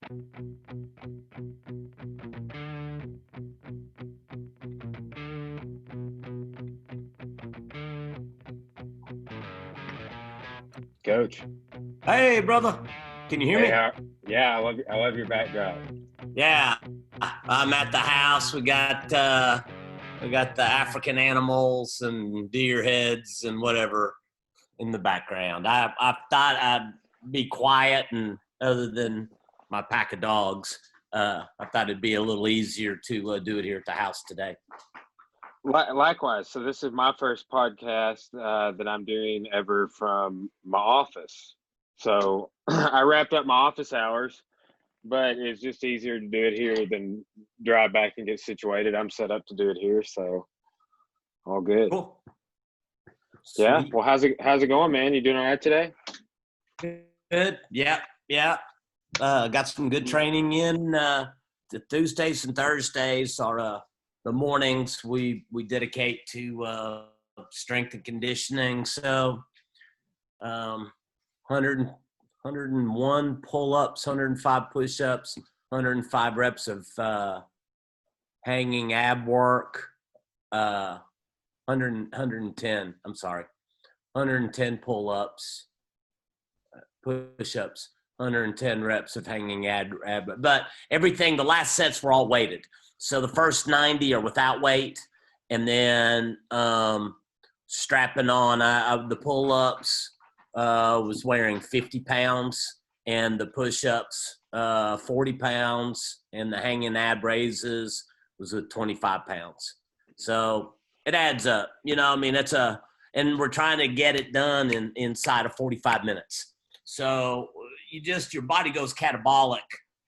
Coach. Hey, brother. Can you hear Hey, me? yeah, I love your backdrop. Yeah. I'm at the house. We got the African animals and deer heads and whatever in the background. I thought I'd be quiet, and other than my pack of dogs, I thought it'd be a little easier to do it here at the house today. Likewise. So this is my first podcast that I'm doing ever from my office. So I wrapped up my office hours, but it's just easier to do it here than drive back and get situated. I'm set up to do it here, so all good. Cool. Yeah. Sweet. Well, how's it going, man? You doing all right today? Good. Yeah. Yeah. Got some good training in. The Tuesdays and Thursdays are the mornings we dedicate to strength and conditioning. So 100, 101 pull-ups, 105 push-ups, 105 reps of hanging ab work, 110, I'm sorry, 110 pull-ups, push-ups, 110 reps of hanging ab. But everything, the last sets were all weighted. So the first 90 are without weight, and then strapping on the pull-ups was wearing 50 pounds, and the push-ups 40 pounds, and the hanging ab raises was at 25 pounds. So it adds up, I mean, and we're trying to get it done inside of 45 minutes. So your body goes catabolic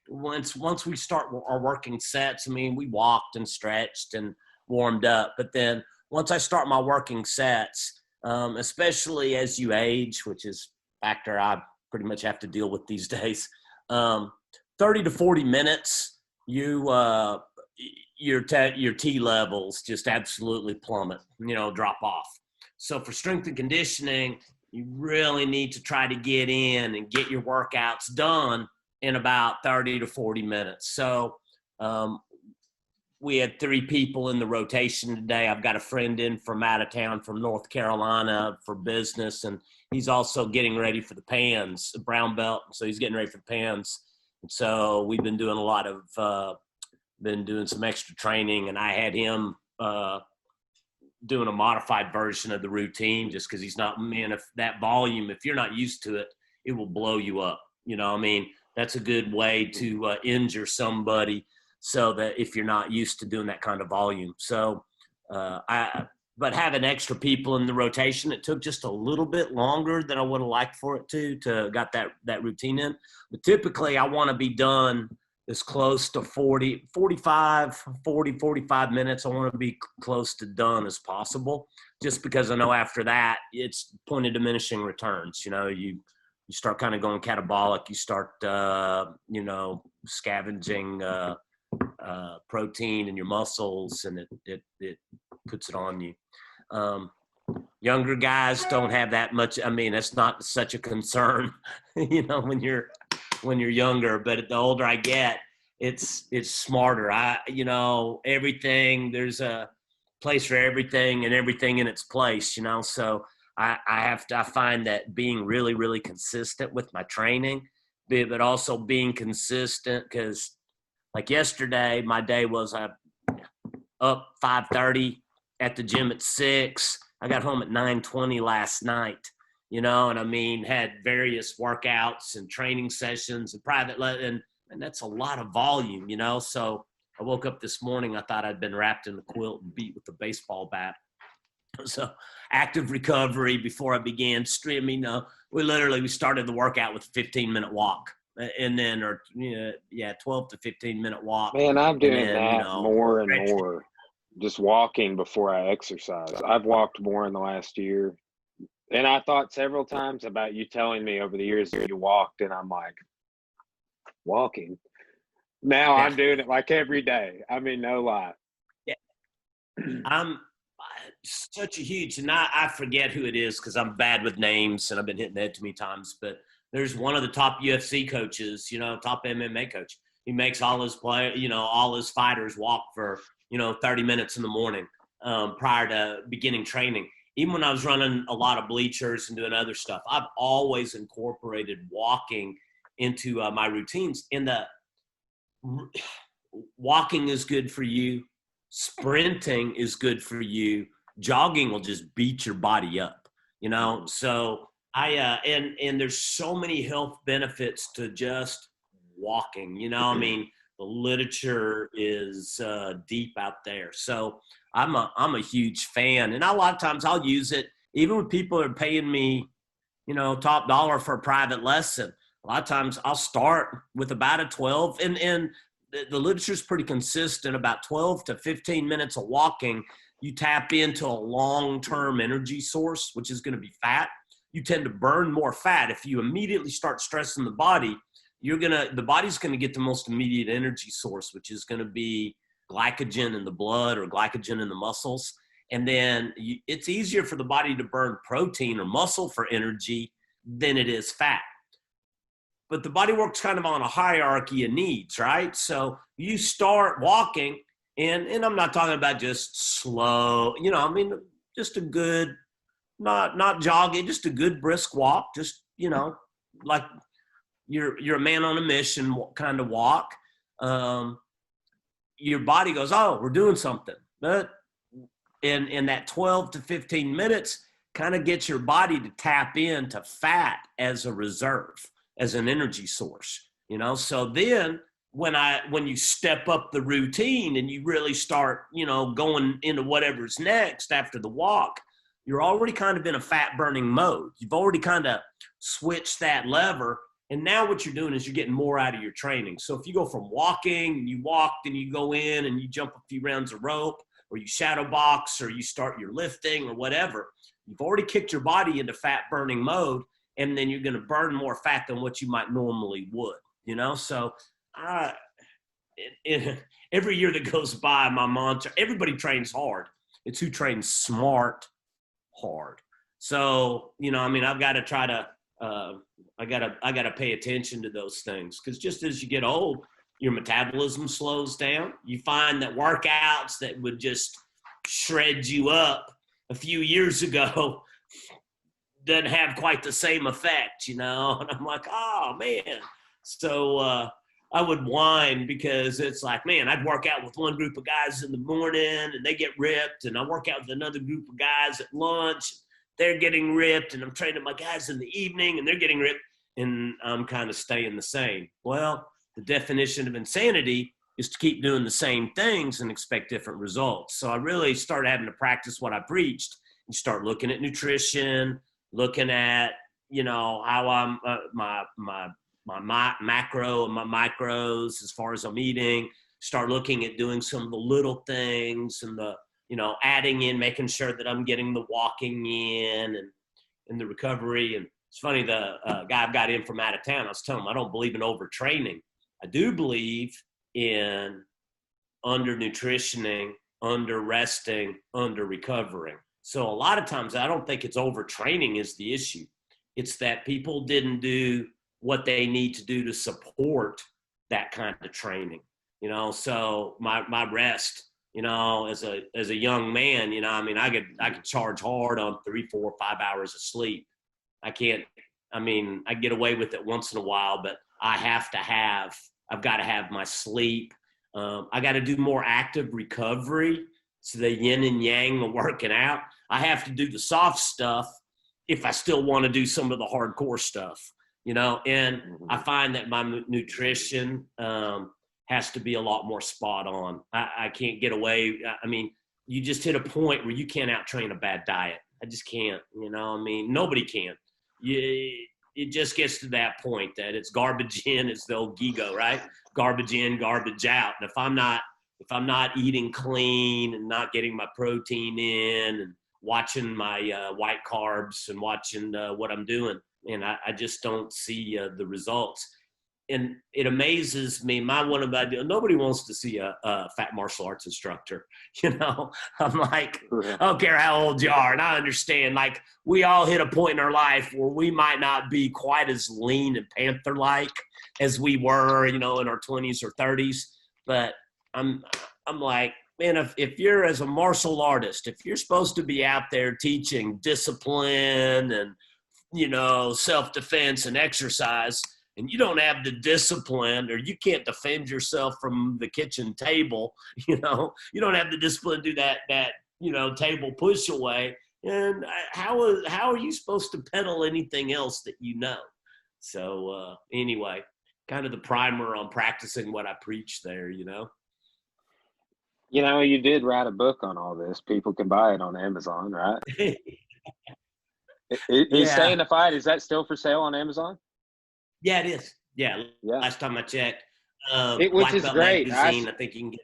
once we start our working sets. I mean, we walked and stretched and warmed up, but then once I start my working sets, especially as you age, which is a factor I pretty much have to deal with these days, 30 to 40 minutes, your T levels just absolutely plummet, drop off. So for strength and conditioning, you really need to try to get in and get your workouts done in about 30 to 40 minutes. So we had 3 people in the rotation today. I've got a friend in from out of town from North Carolina for business, and he's also getting ready for the PANS, the brown belt. So he's getting ready for the PANS. And so we've been doing been doing some extra training, and I had him doing a modified version of the routine just because he's not, man, if that volume, if you're not used to it, it will blow you up. I mean, that's a good way to injure somebody, so that if you're not used to doing that kind of volume. So but having extra people in the rotation, it took just a little bit longer than I would have liked for it to got that routine in. But typically I want to be done as close to 45 minutes. I want to be close to done as possible, just because I know after that it's point of diminishing returns. You start kind of going catabolic. You start, scavenging protein in your muscles, and it puts it on you. Younger guys don't have that much. I mean, it's not such a concern, when you're younger, but the older I get, it's smarter. Everything, there's a place for everything and everything in its place, so I find that being really, really consistent with my training, but also being consistent, because like yesterday, my day was up 5:30 at the gym at 6. I got home at 9:20 last night, and I mean, had various workouts and training sessions and private, and that's a lot of volume, So I woke up this morning, I thought I'd been wrapped in the quilt and beat with a baseball bat. So active recovery before I began streaming. We started the workout with a 15-minute walk, and then 12 to 15-minute walk. Man, I'm doing then, that more and more. Just walking before I exercise. I've walked more in the last year. And I thought several times about you telling me over the years that you walked, and I'm like, walking? Now I'm doing it like every day. I mean, no lie. Yeah. I'm such a huge, and I forget who it is because I'm bad with names and I've been hitting the head too many times, but There's one of the top UFC coaches, top MMA coach. He makes all his all his fighters walk for, 30 minutes in the morning prior to beginning training. Even when I was running a lot of bleachers and doing other stuff, I've always incorporated walking into my routines. And walking is good for you. Sprinting is good for you. Jogging will just beat your body up, So and there's so many health benefits to just walking, the literature is deep out there. So I'm a huge fan, and a lot of times I'll use it even when people are paying me, top dollar for a private lesson. A lot of times I'll start with about a 12, and the literature is pretty consistent. About 12 to 15 minutes of walking, you tap into a long-term energy source, which is going to be fat. You tend to burn more fat. If you immediately start stressing the body, the body's going to get the most immediate energy source, which is going to be glycogen in the blood or glycogen in the muscles. And then it's easier for the body to burn protein or muscle for energy than it is fat. But the body works kind of on a hierarchy of needs, right? So you start walking, and I'm not talking about just slow, just a good, not jogging, just a good brisk walk, just, like you're a man on a mission kind of walk. Your body goes, oh, we're doing something. But in that 12 to 15 minutes, kind of gets your body to tap into fat as a reserve, as an energy source, So then when you step up the routine and you really start, going into whatever's next after the walk, you're already kind of in a fat burning mode. You've already kind of switched that lever. And now what you're doing is you're getting more out of your training. So if you go from walking, and you walked and you go in and you jump a few rounds of rope, or you shadow box, or you start your lifting or whatever, you've already kicked your body into fat burning mode. And then you're going to burn more fat than what you might normally would, So every year that goes by, my mantra, everybody trains hard. It's who trains smart hard. So, I've got to try to, I got to pay attention to those things, because just as you get old, your metabolism slows down. You find that workouts that would just shred you up a few years ago doesn't have quite the same effect, And I'm like, oh man. So I would whine, because it's like, man, I'd work out with one group of guys in the morning and they get ripped, and I work out with another group of guys at lunch, they're getting ripped, and I'm training my guys in the evening and they're getting ripped, and I'm kind of staying the same. Well, the definition of insanity is to keep doing the same things and expect different results. So I really started having to practice what I preached and start looking at nutrition, looking at, how I'm my macro and my micros as far as I'm eating, start looking at doing some of the little things and the, adding in, making sure that I'm getting the walking in and the recovery. And it's funny, the guy I've got in from out of town, I was telling him I don't believe in overtraining. I do believe in under-nutritioning, under-resting, under-recovering. So a lot of times I don't think it's overtraining is the issue. It's that people didn't do what they need to do to support that kind of training, So my rest, as a young man, I could charge hard on 3, 4, 5 hours of sleep. I get away with it once in a while, but I've got to have my sleep. I got to do more active recovery. So the yin and yang of working out. I have to do the soft stuff if I still want to do some of the hardcore stuff, and I find that my nutrition has to be a lot more spot on. I can't get away. You just hit a point where you can't out-train a bad diet. I just can't, nobody can. It just gets to that point that it's garbage in, it's the old Gigo, right? Garbage in, garbage out. And if I'm not eating clean and not getting my protein in and watching my white carbs and watching what I'm doing, and I just don't see the results. and it amazes me. Nobody wants to see a fat martial arts instructor. I'm like, I don't care how old you are, and I understand. Like, we all hit a point in our life where we might not be quite as lean and panther-like as we were, in our 20s or 30s. But I'm like, man, if you're, as a martial artist, if you're supposed to be out there teaching discipline and self-defense and exercise, and you don't have the discipline, or you can't defend yourself from the kitchen table, you don't have the discipline to do that table push away. And how are you supposed to peddle anything else that So anyway, kind of the primer on practicing what I preach there, You did write a book on all this. People can buy it on Amazon, right? Is Stay in the Fight, is that still for sale on Amazon? Yeah, it is. Yeah. Last time I checked. Which is great. Magazine, I think you can get.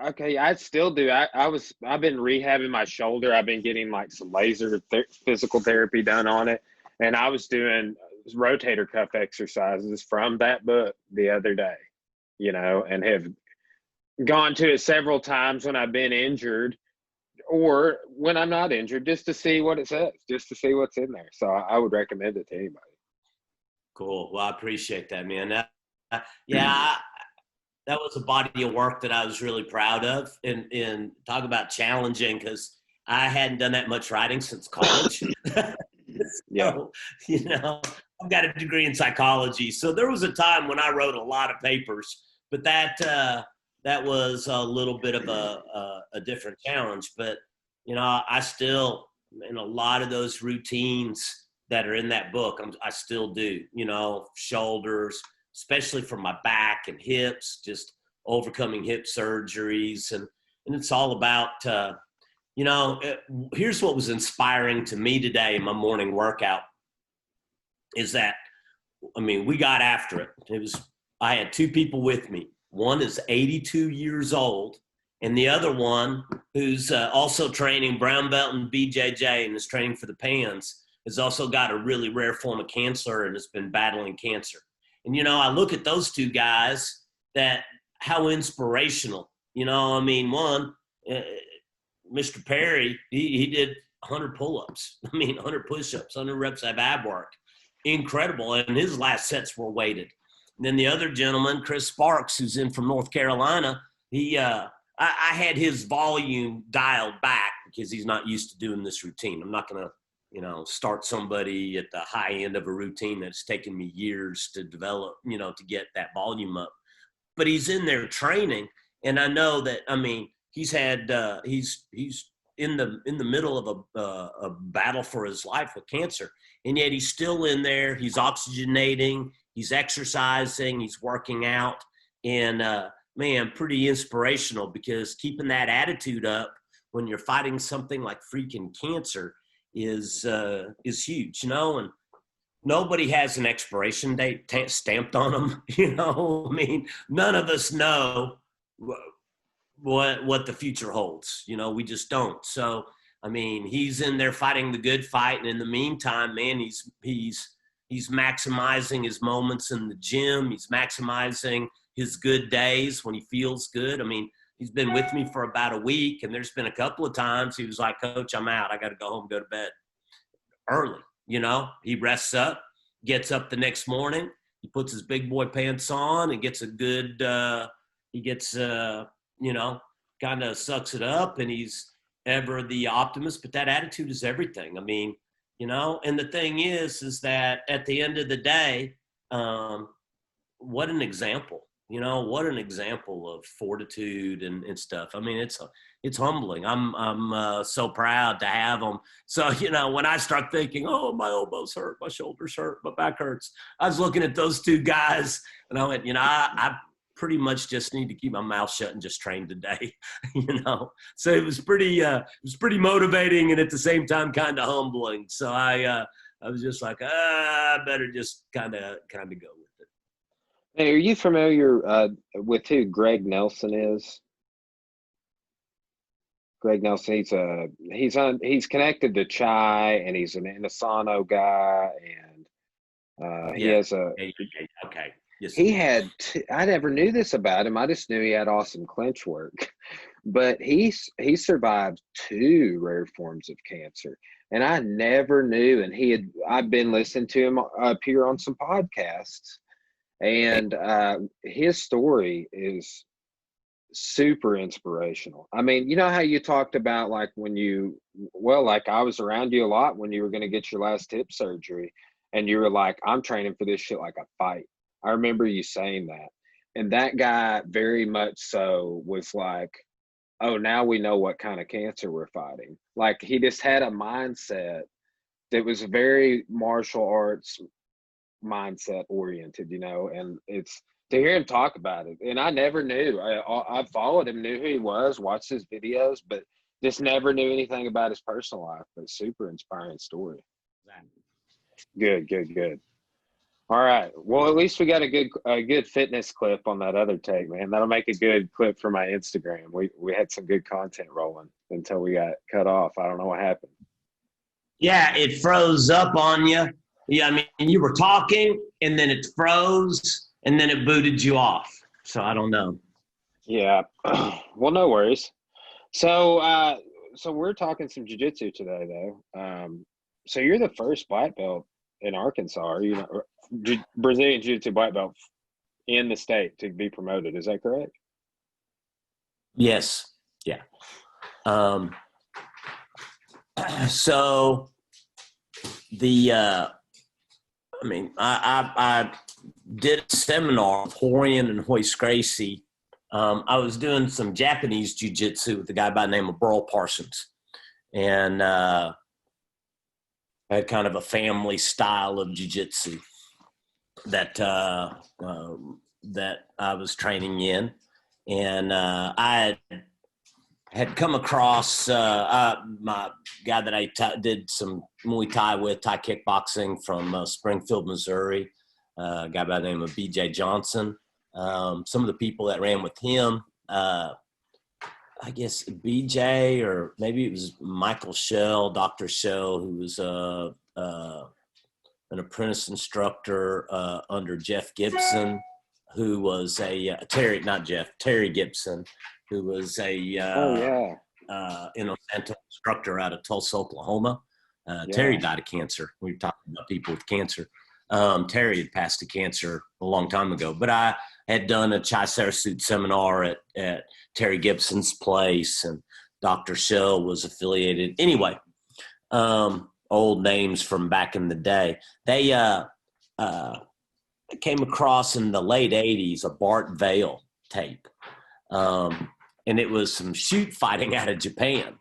Okay, I still do. I've been rehabbing my shoulder. I've been getting like some laser physical therapy done on it, and I was doing rotator cuff exercises from that book the other day, and have gone to it several times when I've been injured or when I'm not injured, just to see what it says, just to see what's in there. So I would recommend it to anybody. Cool. Well, I appreciate that, man. That was a body of work that I was really proud of. And talk about challenging, because I hadn't done that much writing since college. So, I've got a degree in psychology. So there was a time when I wrote a lot of papers, but that was a little bit of a different challenge. But, I still, in a lot of those routines that are in that book, I still do, shoulders, especially for my back and hips, just overcoming hip surgeries. And it's all about, here's what was inspiring to me today in my morning workout is that, we got after it. I had two people with me. One is 82 years old, and the other one, who's also training brown belt in BJJ and is training for the PANS, has also got a really rare form of cancer and has been battling cancer. And, I look at those two guys, how inspirational, one, Mr. Perry, he did 100 pull-ups. 100 push-ups, 100 reps of ab work. Incredible. And his last sets were weighted. And then the other gentleman, Chris Sparks, who's in from North Carolina, I had his volume dialed back because he's not used to doing this routine. I'm not going to, start somebody at the high end of a routine that's taken me years to develop, to get that volume up. But he's in there training, and I know that, he's had he's in the middle of a battle for his life with cancer, and yet he's still in there. He's oxygenating, he's exercising, he's working out, and man, pretty inspirational, because keeping that attitude up when you're fighting something like freaking cancer is huge, and nobody has an expiration date stamped on them. None of us know what the future holds. We just don't. So, he's in there fighting the good fight, and in the meantime, man, he's maximizing his moments in the gym. He's maximizing his good days when he feels good. He's been with me for about a week, and there's been a couple of times he was like, "Coach, I'm out. I got to go home, go to bed early." He rests up, gets up the next morning, he puts his big boy pants on and gets a good, kind of sucks it up, and he's ever the optimist. But that attitude is everything. And the thing is that at the end of the day, what an example. What an example of fortitude and stuff. It's humbling. I'm so proud to have them. So, when I start thinking, oh, my elbows hurt, my shoulders hurt, my back hurts, I was looking at those two guys, and I went, I pretty much just need to keep my mouth shut and just train today, So it was pretty motivating, and at the same time kind of humbling. So I was just like, I better just kind of go with it. Hey, are you familiar with who Greg Nelson is? Greg Nelson, he's connected to Chai, and he's an Inasano guy, and he has a okay. Yes, sir. He had, I never knew this about him. I just knew he had awesome clinch work, but he survived 2 rare forms of cancer. And I never knew. And I've been listening to him appear on some podcasts, and his story is super inspirational. I mean, you know how you talked about like like I was around you a lot when you were going to get your last hip surgery, and you were like, I'm training for this shit like a fight. I remember you saying that. And that guy very much so was like, oh, now we know what kind of cancer we're fighting. Like he just had a mindset that was very martial arts mindset oriented, and it's to hear him talk about it. And I never knew. I followed him, knew who he was, watched his videos, but just never knew anything about his personal life. But super inspiring story. Good, good, good. All right. Well, at least we got a good fitness clip on that other take, man. That'll make a good clip for my Instagram. We had some good content rolling until we got cut off. I don't know what happened. Yeah, it froze up on you. Yeah, I mean, you were talking, and then it froze, and then it booted you off. So I don't know. Yeah. Well, no worries. So, so we're talking some jiu-jitsu today, though. So you're the first black belt in Arkansas, or Brazilian jiu-jitsu black belt in the state to be promoted. Is that correct? Yes. Yeah. So I did a seminar with Horian and Hoist Gracie. I was doing some Japanese jiu-jitsu with a guy by the name of Burl Parsons. And I had kind of a family style of jiu-jitsu that I was training in. And I had come across my guy that I did some Muay Thai with, Thai kickboxing from Springfield, Missouri, a guy by the name of BJ Johnson. Some of the people that ran with him, I guess BJ, or maybe it was Michael Shell, Dr. Shell, who was an apprentice instructor under Jeff Gibson, who was Terry Gibson, who was a instructor out of Tulsa, Oklahoma. Terry died of cancer. We were talking about people with cancer. Terry had passed to cancer a long time ago, but I had done a Chai Sarasut seminar at Terry Gibson's place, and Dr. Shell was affiliated. Anyway, old names from back in the day. They came across in the late 80s a Bart Vale tape. And it was some shoot fighting out of Japan.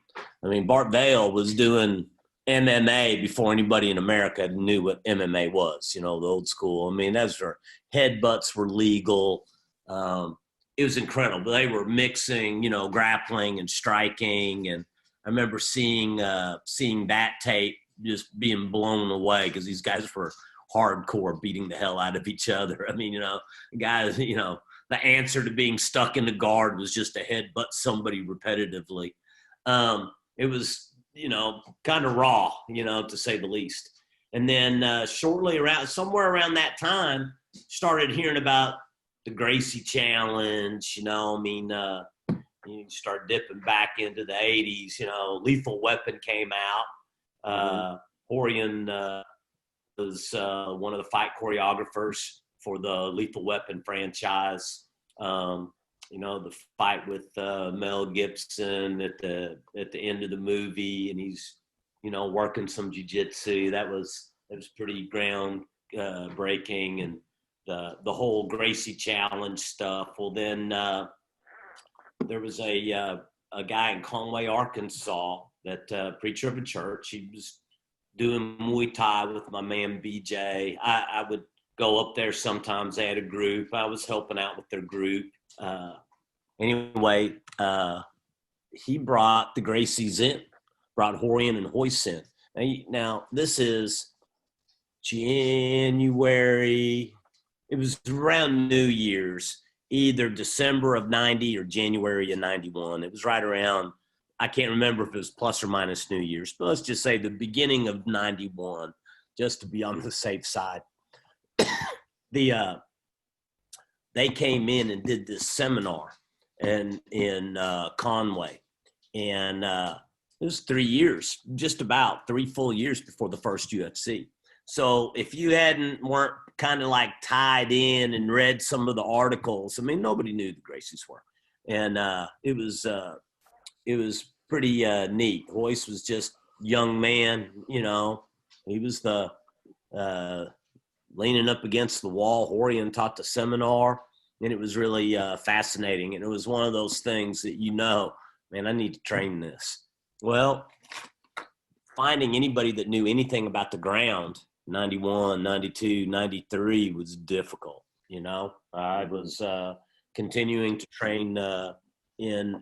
I mean, Bart Vale was doing MMA before anybody in America knew what MMA was, the old school. I mean, that's where headbutts were legal. It was incredible. They were mixing, grappling and striking. And I remember seeing that tape, just being blown away because these guys were hardcore beating the hell out of each other. I mean, guys, the answer to being stuck in the guard was just to headbutt somebody repetitively. It was, kind of raw, to say the least. And then shortly somewhere around that time, started hearing about the Gracie Challenge, you start dipping back into the 80s, Lethal Weapon came out. Horian was one of the fight choreographers for the Lethal Weapon franchise. The fight with Mel Gibson at the end of the movie, and he's, working some jiu-jitsu. That was pretty ground breaking, and the whole Gracie Challenge stuff. Well, then there was a guy in Conway, Arkansas, that preacher of a church. He was doing Muay Thai with my man BJ. I would go up there sometimes. They had a group. I was helping out with their group. Anyway, he brought the Gracies in, brought Horian and Hoist in. Now, this is January. It was around New Year's, either December of 90 or January of 91. It was right around, I can't remember if it was plus or minus New Year's, but let's just say the beginning of 91, just to be on the safe side. they came in and did this seminar in Conway. And it was 3 years, just about 3 full years before the first UFC. So if you weren't kind of like tied in and read some of the articles, I mean, nobody knew the Gracies were. And it was pretty neat. Royce was just young man, you know. He was the leaning up against the wall. Horian taught the seminar, and it was really fascinating. And it was one of those things that, you know, man, I need to train this. Well, finding anybody that knew anything about the ground, 91, 92, 93 was difficult. You know, I was continuing to train in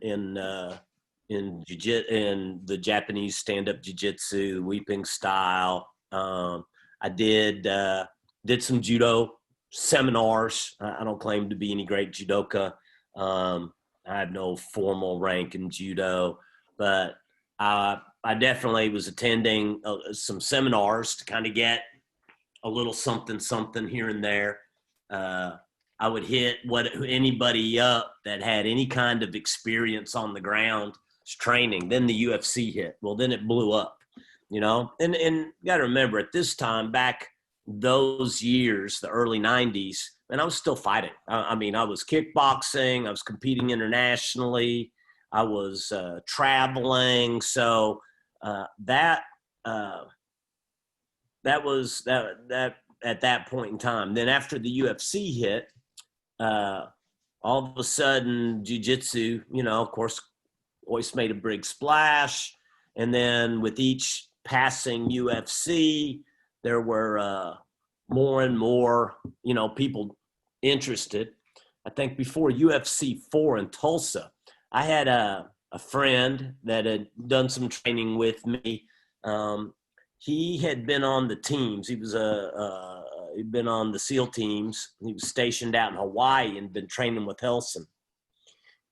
the Japanese stand-up jiu-jitsu, weeping style. I did some judo seminars. I don't claim to be any great judoka. I have no formal rank in judo, but I definitely was attending some seminars to kind of get a little something here and there. I would hit anybody up that had any kind of experience on the ground training. Then the UFC hit. Well, then it blew up, you know. And you got to remember, at this time, back those years, the early 90s, and I was still fighting. I mean, I was kickboxing. I was competing internationally. I was traveling. So that was at that point in time. Then after the UFC hit, all of a sudden, jiu-jitsu, you know, of course, Royce made a big splash. And then with each passing UFC, there were more and more, you know, people interested. I think before UFC 4 in Tulsa, I had a friend that had done some training with me. He had been on the teams. He was he'd been on the SEAL teams. He was stationed out in Hawaii and been training with Helson.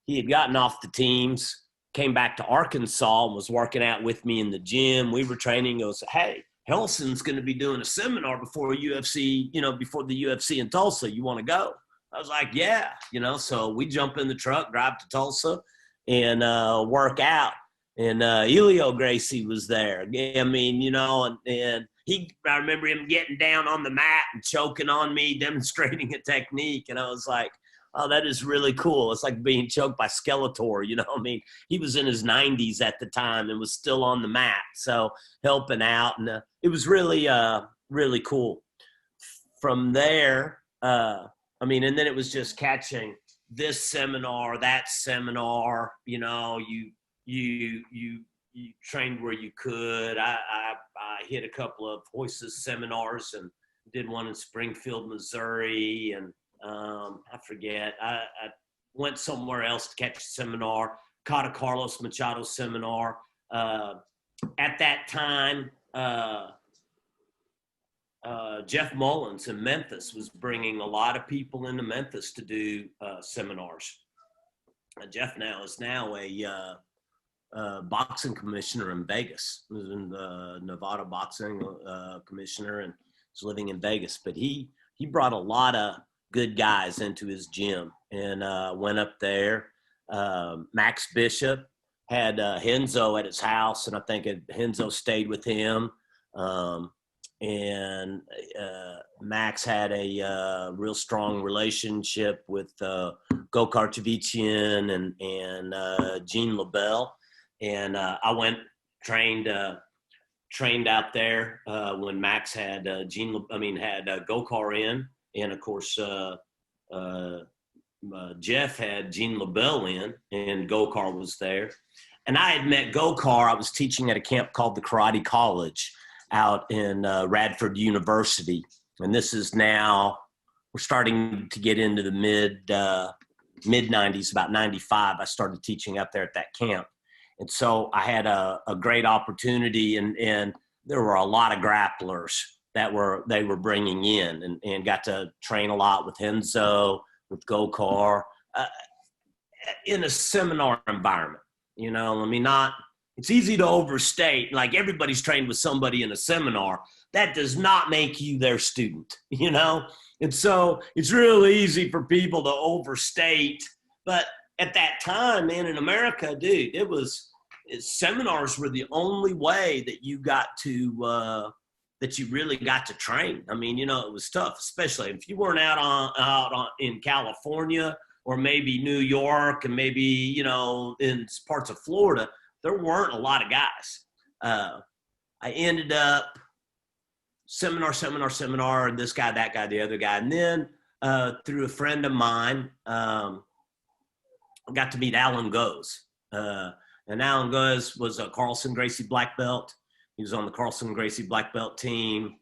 He had gotten off the teams, came back to Arkansas and was working out with me in the gym. We were training. He goes, "Hey, Helson's going to be doing a seminar before UFC, you know, before the UFC in Tulsa. You want to go?" I was like, "Yeah," you know. So we jump in the truck, drive to Tulsa, and work out. And Elio Gracie was there. I mean, you know, and I remember him getting down on the mat and choking on me, demonstrating a technique. And I was like, oh, that is really cool. It's like being choked by Skeletor, you know. I mean, he was in his 90s at the time and was still on the mat, so helping out. And it was really, really cool. From there, I mean, and then it was just catching this seminar, that seminar, you know, you trained where you could. I hit a couple of Royce's seminars and did one in Springfield, Missouri, and I forget. I went somewhere else to catch a seminar, caught a Carlos Machado seminar. At that time, Jeff Mullins in Memphis was bringing a lot of people into Memphis to do seminars. Jeff is now a boxing commissioner in Vegas. He was in the Nevada boxing commissioner and was living in Vegas. But he brought a lot of good guys into his gym and went up there. Max Bishop had Henzo at his house, and I think Henzo stayed with him. And Max had a real strong relationship with Gokar Chavician and Gene LaBelle. And I went trained out there when Max had Gokar in, and of course Jeff had Gene LaBelle in, and Gokar was there. And I had met Gokar. I was teaching at a camp called the Karate College out in Radford University, and this is now, we're starting to get into the mid 90s, about 95. I started teaching out there at that camp. And so I had a great opportunity, and there were a lot of grapplers that they were bringing in, and got to train a lot with Henzo, with Gokar, in a seminar environment. You know, I mean, it's easy to overstate. Like everybody's trained with somebody in a seminar. That does not make you their student, you know? And so it's really easy for people to overstate. But at that time, man, in America, dude, seminars were the only way that you got to, that you really got to train. I mean, you know, it was tough, especially if you weren't in California or maybe New York and maybe, you know, in parts of Florida, there weren't a lot of guys. I ended up seminar, and this guy, that guy, the other guy. And then through a friend of mine, I got to meet Alan Goes. And Alan Goes was a Carlson Gracie black belt. He was on the Carlson Gracie black belt team.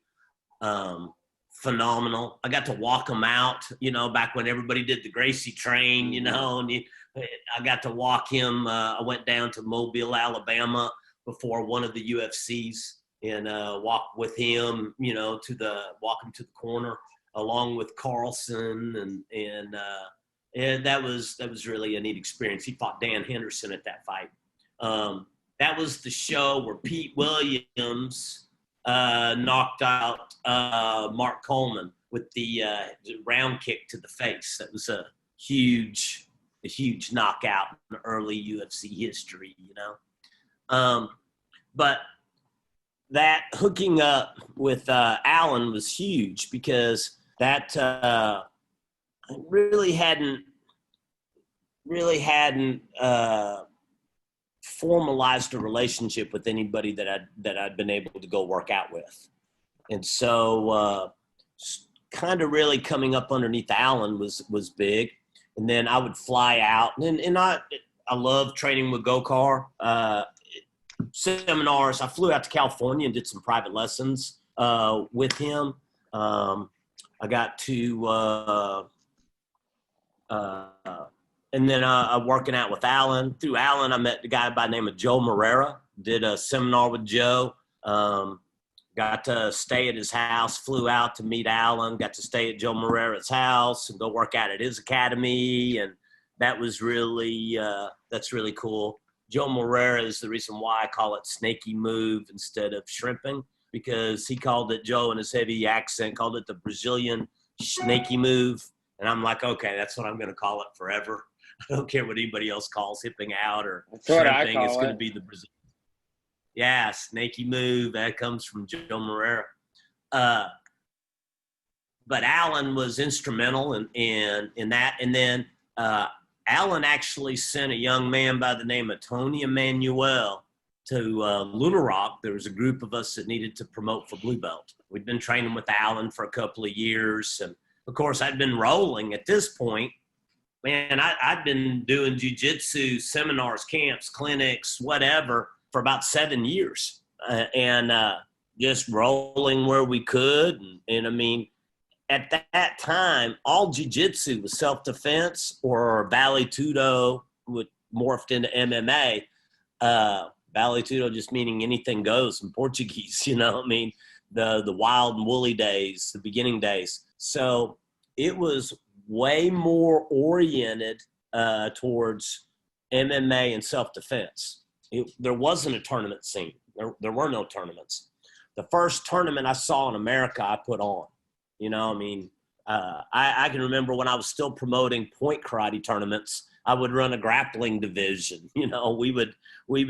Phenomenal. I got to walk him out, you know, back when everybody did the Gracie train, you know, and I got to walk him. I went down to Mobile, Alabama before one of the UFCs and walk with him, you know, walk him to the corner along with Carlson. And that was really a neat experience. He fought Dan Henderson at that fight. That was the show where Pete Williams knocked out Mark Coleman with the round kick to the face. That was a huge knockout in early UFC history, you know. But that hooking up with Alan was huge because that really hadn't formalized a relationship with anybody that I'd been able to go work out with. And so kind of really coming up underneath Alan was big. And then I would fly out and I love training with Gokar. Seminars. I flew out to California and did some private lessons with him. I got to and then working out with Alan. Through Alan, I met the guy by the name of Joe Morera. Did a seminar with Joe. Got to stay at his house. Flew out to meet Alan. Got to stay at Joe Morera's house and go work out at his academy. And that was really that's really cool. Joe Morera is the reason why I call it snaky move instead of shrimping, because he called it, Joe in his heavy accent, called it the Brazilian snaky move. And I'm like, okay, that's what I'm going to call it forever. I don't care what anybody else calls hipping out or shrimping. It's going to be the Brazilian. Yeah, snaky move. That comes from Joe Morera. But Alan was instrumental in that. And then Alan actually sent a young man by the name of Tony Emanuel to Luna Rock. There was a group of us that needed to promote for Blue Belt. We'd been training with Alan for a couple of years. And, of course, I'd been rolling at this point. Man, I'd been doing jiu-jitsu seminars, camps, clinics, whatever, for about 7 years. And just rolling where we could. And I mean, at that time, all jiu-jitsu was self-defense or vale-tudo, which morphed into MMA. Vale-tudo just meaning anything goes in Portuguese, you know. I mean, the wild and woolly days, the beginning days. So it was way more oriented towards MMA and self-defense. There wasn't a tournament scene. There were no tournaments. The first tournament I saw in America, I put on. You know, I mean, I can remember when I was still promoting point karate tournaments, I would run a grappling division. You know, we would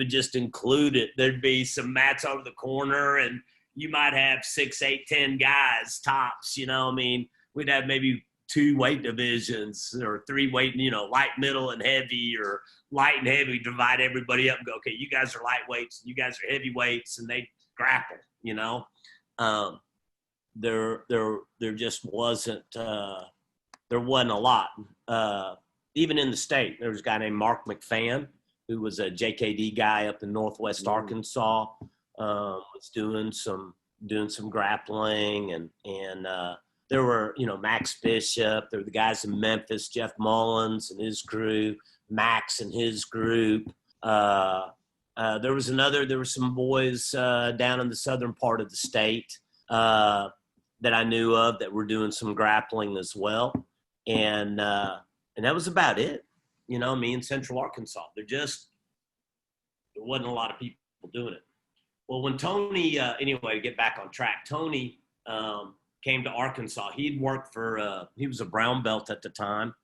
just include it. There'd be some mats over the corner, and you might have 6, 8, 10 guys tops. You know, I mean, we'd have maybe 2 weight divisions or 3 weight, you know, light, middle, and heavy, or light and heavy. Divide everybody up and go, okay, you guys are lightweights, you guys are heavyweights, and they grapple. You know. There just wasn't there wasn't a lot. Even in the state, there was a guy named Mark McFan who was a JKD guy up in Northwest Arkansas. Was doing some grappling, and there were, you know, Max Bishop. There were the guys in Memphis, Jeff Mullins and his crew, Max and his group. There were some boys down in the southern part of the state that I knew of that were doing some grappling as well. And that was about it. You know, me in Central Arkansas, there there wasn't a lot of people doing it. Well, when Tony, anyway, to get back on track, Tony came to Arkansas. He'd worked for, he was a brown belt at the time.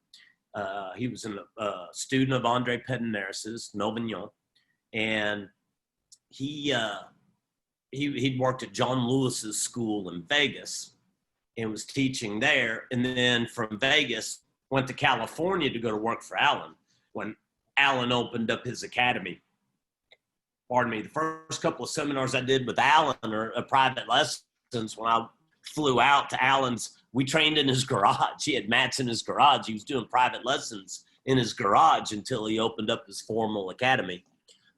He was a student of Andre Pedernera's, Melvignon, and he'd worked at John Lewis's school in Vegas and was teaching there. And then from Vegas, went to California to go to work for Alan when Alan opened up his academy. Pardon me. The first couple of seminars I did with Alan are private lessons. When I flew out to Alan's, we trained in his garage. He had mats in his garage. He was doing private lessons in his garage until he opened up his formal academy.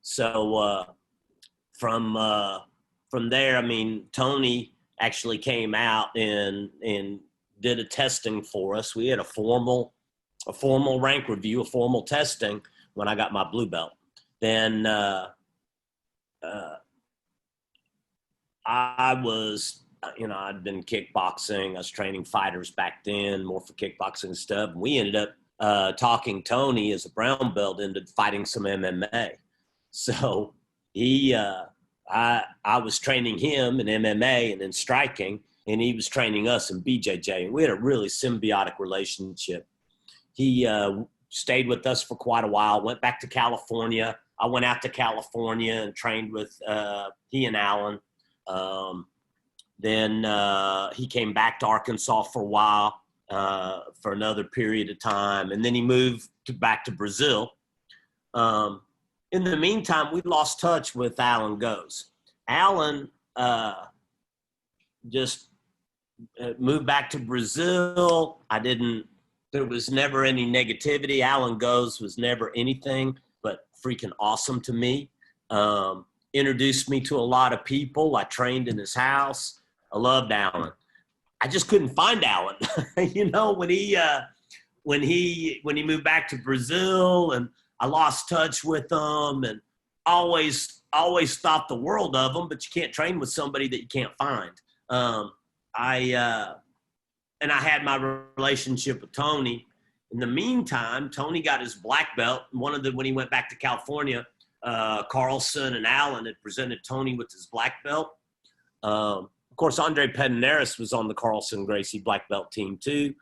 So from there, I mean, Tony actually came out and did a testing for us. We had a formal rank review, a formal testing when I got my blue belt. Then I was, I'd been kickboxing. I was training fighters back then, more for kickboxing stuff. And we ended up talking Tony as a brown belt into fighting some MMA. So I was training him in MMA and in striking, and he was training us in BJJ. And we had a really symbiotic relationship. He stayed with us for quite a while, went back to California. I went out to California and trained with he and Alan. Then he came back to Arkansas for a while, for another period of time. And then he moved back to Brazil. In the meantime, we lost touch with Alan Goes. Alan just moved back to Brazil. There was never any negativity. Alan Goes was never anything but freaking awesome to me. Introduced me to a lot of people. I trained in his house. I loved Alan. I just couldn't find Alan. When he moved back to Brazil, and I lost touch with him, and always thought the world of him, but you can't train with somebody that you can't find. And I had my relationship with Tony. In the meantime, Tony got his black belt. When he went back to California, Carlson and Allen had presented Tony with his black belt. Of course, Andre Pedernera was on the Carlson Gracie black belt team too.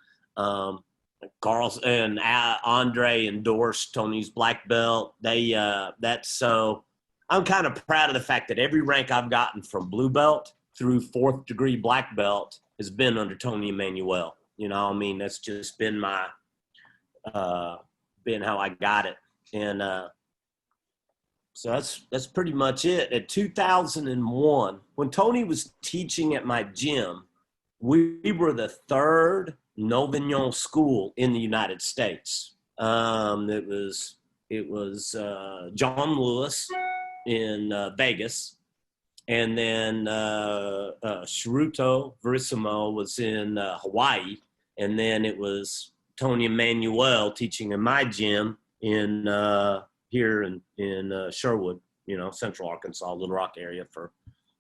Carlson and Andre endorsed Tony's black belt. So I'm kind of proud of the fact that every rank I've gotten from blue belt through 4th degree black belt has been under Tony Emanuel. That's just been my, been how I got it. And so that's pretty much it. At 2001, when Tony was teaching at my gym, we were the 3rd Novignon school in the United States. It was John Lewis in Vegas, and then Shiruto Verissimo was in Hawaii, and then it was Tony Emanuel teaching in my gym in here in Sherwood, Central Arkansas, Little Rock area for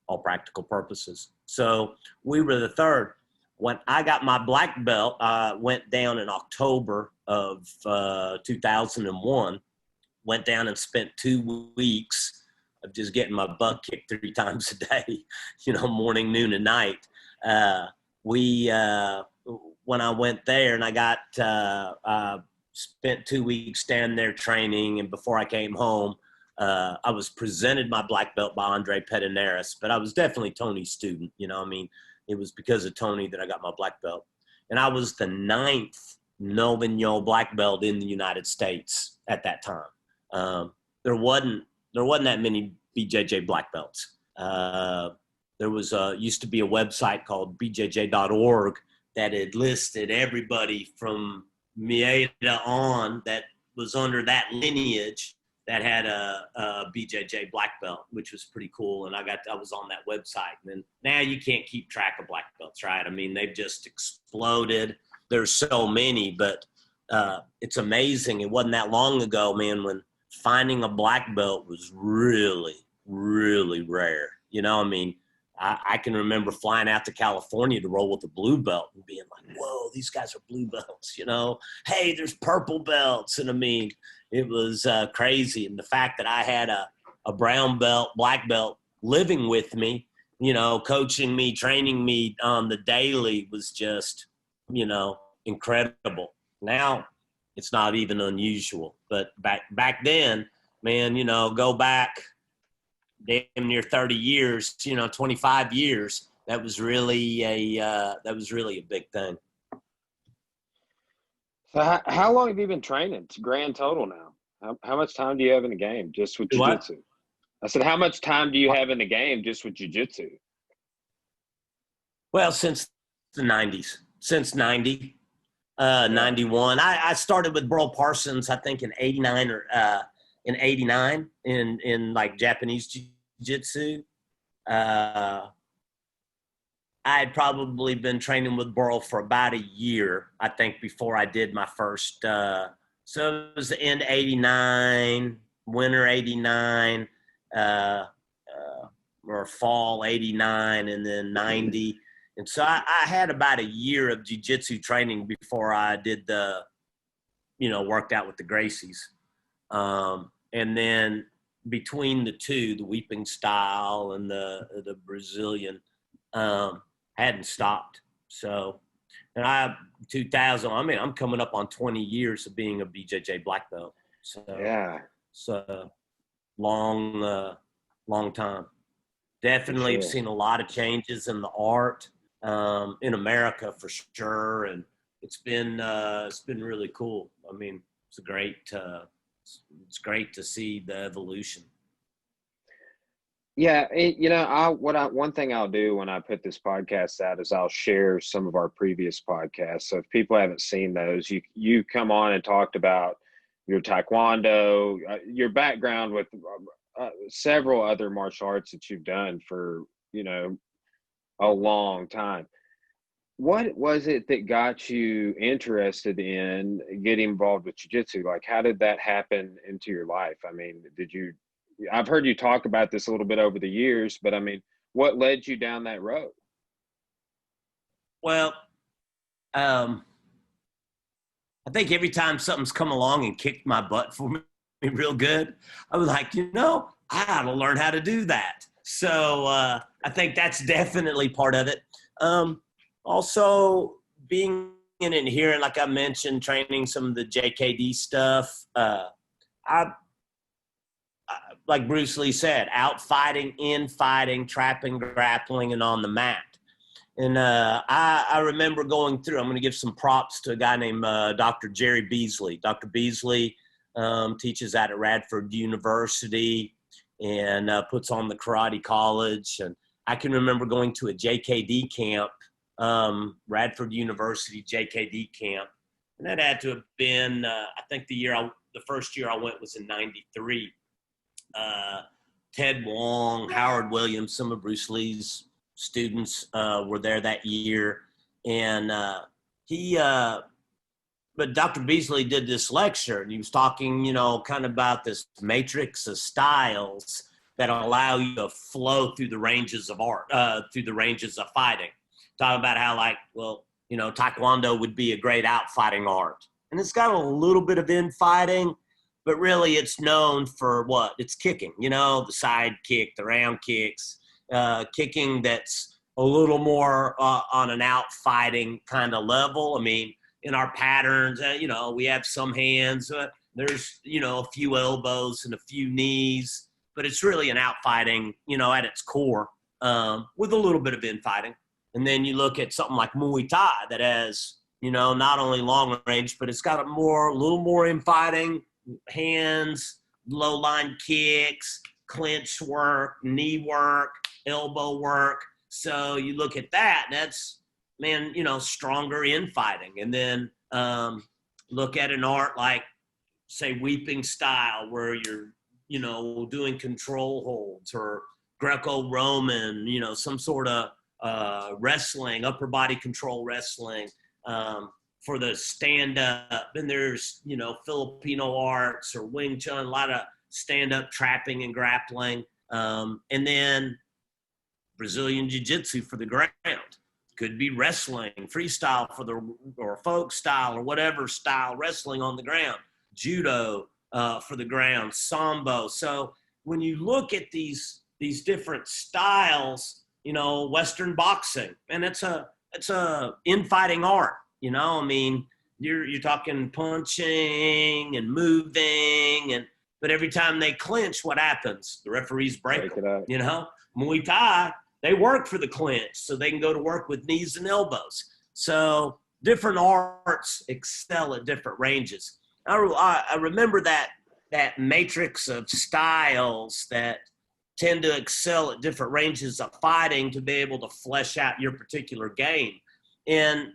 all practical purposes. So we were the 3rd. When I got my black belt, I went down in October of 2001, went down and spent 2 weeks of just getting my butt kicked 3 times a day, morning, noon, and night. When I went there and I got, spent 2 weeks standing there training, and before I came home, I was presented my black belt by Andre Pedernera, but I was definitely Tony's student. It was because of Tony that I got my black belt. And I was the 9th Novignon black belt in the United States at that time. There wasn't that many BJJ black belts. There was used to be a website called bjj.org that had listed everybody from Mieta on that was under that lineage that had a BJJ black belt, which was pretty cool. And I was on that website. And then now you can't keep track of black belts, right? They've just exploded. There's so many, but it's amazing. It wasn't that long ago, man, when finding a black belt was really, really rare. I can remember flying out to California to roll with a blue belt and being like, whoa, these guys are blue belts, Hey, there's purple belts. And it was crazy. And the fact that I had a brown belt, black belt living with me, coaching me, training me on the daily was just, incredible. Now it's not even unusual, but back then, man, go back damn near 30 years, 25 years. That was really a big thing. So how long have you been training? It's grand total now. How much time do you have in the game just with jiu-jitsu? I said, how much time do you have in the game just with jiu-jitsu? Well, since the 90s, since 91. I started with Burl Parsons, I think in 89 or in 89 in like Japanese jiu-jitsu. I had probably been training with Burl for about a year, I think, before I did my first. So it was the end 89, winter 89, or fall 89, and then 90. And so I had about a year of jiu-jitsu training before I did worked out with the Gracies. And then between the two, the Weeping Style and the Brazilian, hadn't stopped. So, and 2000, I'm coming up on 20 years of being a BJJ black belt. So, yeah, it's a long time. Definitely have seen a lot of changes in the art, in America for sure. And it's been really cool. I mean, it's great to see the evolution. Yeah, one thing I'll do when I put this podcast out is I'll share some of our previous podcasts. So if people haven't seen those, you come on and talked about your taekwondo, your background with several other martial arts that you've done for a long time. What was it that got you interested in getting involved with jiu-jitsu? Like, how did that happen into your life? I mean, I've heard you talk about this a little bit over the years, but I mean, what led you down that road? Well, I think every time something's come along and kicked my butt for me real good, I was like, I ought to learn how to do that. So I think that's definitely part of it. Also, being in it here, and like I mentioned, training some of the JKD stuff, like Bruce Lee said, out fighting, in fighting, trapping, grappling, and on the mat. And I remember going through, I'm going to give some props to a guy named Dr. Jerry Beasley. Dr. Beasley teaches out at Radford University and puts on the karate college. And I can remember going to a JKD camp, Radford University JKD camp. And that had to have been, I think the first year I went was in 93. Ted Wong, Howard Williams, some of Bruce Lee's students were there that year. And but Dr. Beasley did this lecture, and he was talking, kind of about this matrix of styles that allow you to flow through the ranges of art, through the ranges of fighting. Talking about how, Taekwondo would be a great out-fighting art. And it's got a little bit of in-fighting, but really it's known for what? It's kicking, the side kick, the round kicks, kicking that's a little more on an out-fighting kind of level. I mean, in our patterns, we have some hands, there's, a few elbows and a few knees, but it's really an out-fighting, at its core, with a little bit of in-fighting. And then you look at something like Muay Thai that has, not only long range, but it's got a little more in-fighting, hands, low line kicks, clinch work, knee work, elbow work. So you look at that, and that's, stronger infighting. And then look at an art like, say, Weeping Style, where you're, doing control holds, or Greco-Roman, some sort of wrestling, upper body control wrestling. For the stand-up, and there's, Filipino arts or Wing Chun, a lot of stand-up trapping and grappling. And then Brazilian Jiu-Jitsu for the ground. Could be wrestling, freestyle or folk style or whatever style wrestling on the ground. Judo for the ground, Sambo. So when you look at these different styles, Western boxing, and it's a infighting art, I mean, you're talking punching and moving, but every time they clinch, what happens? The referees break them, Muay Thai, they work for the clinch so they can go to work with knees and elbows. So different arts excel at different ranges. I remember that matrix of styles that tend to excel at different ranges of fighting to be able to flesh out your particular game. And